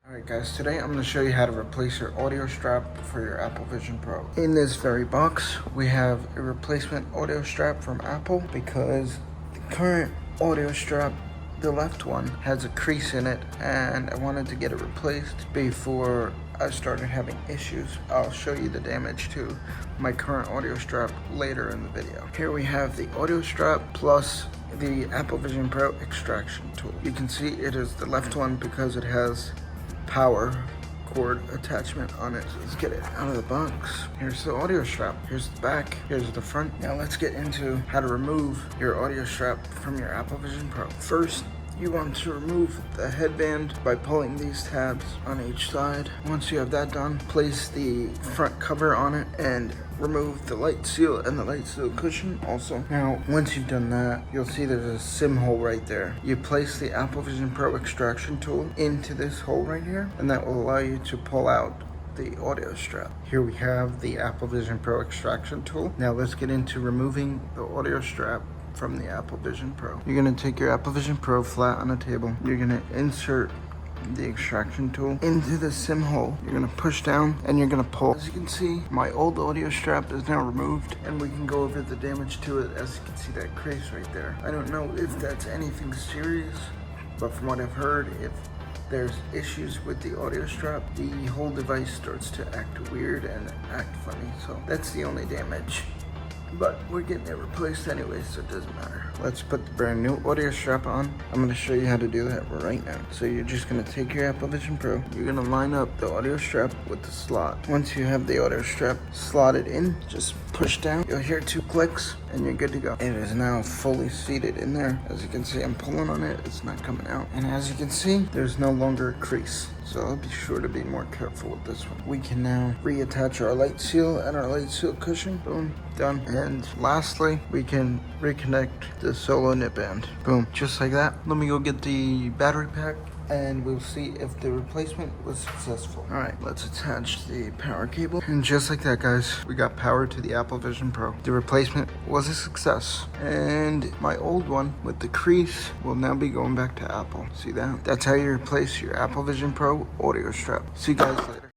Alright guys, today I'm going to show you how to replace your audio strap for your Apple Vision Pro. In this very box, we have a replacement audio strap from Apple because the current audio strap, the left one, has a crease in it and I wanted to get it replaced before I started having issues. I'll show you the damage to my current audio strap later in the video. Here we have the audio strap plus the Apple Vision Pro extraction tool. You can see it is the left one because it has power cord attachment on it. So let's get it out of the box. Here's the audio strap. Here's the back. Here's the front. Now let's get into how to remove your audio strap from your Apple Vision Pro. First, you want to remove the headband by pulling these tabs on each side. Once you have that done, place the front cover on it and remove the light seal and the light seal cushion also. Now, once you've done that, you'll see there's a SIM hole right there. You place the Apple Vision Pro extraction tool into this hole right here, and that will allow you to pull out the audio strap. Here we have the Apple Vision Pro extraction tool. Now let's get into removing the audio strap from the Apple Vision Pro. You're gonna take your Apple Vision Pro flat on a table. You're gonna insert the extraction tool into the SIM hole. You're gonna push down and you're gonna pull. As you can see, my old audio strap is now removed and we can go over the damage to it. As you can see, that crease right there. I don't know if that's anything serious, but from what I've heard, if there's issues with the audio strap, the whole device starts to act weird and act funny. So that's the only damage. But we're getting it replaced anyway, so it doesn't matter. Let's put the brand new audio strap on. I'm gonna show you how to do that right now. So you're just gonna take your Apple Vision Pro. You're gonna line up the audio strap with the slot. Once you have the audio strap slotted in, just push down. You'll hear 2 clicks and you're good to go. It is now fully seated in there. As you can see, I'm pulling on it, it's not coming out. And as you can see, there's no longer a crease. So I'll be sure to be more careful with this one. We can now reattach our light seal and our light seal cushion. Boom, done. And lastly, we can reconnect the solo nip band. Boom, just like that. Let me go get the battery pack and we'll see if the replacement was successful. All right, let's attach the power cable. And just like that, guys, we got power to the Apple Vision Pro. The replacement was a success. And my old one with the crease will now be going back to Apple. See that? That's how you replace your Apple Vision Pro audio strap. See you guys later.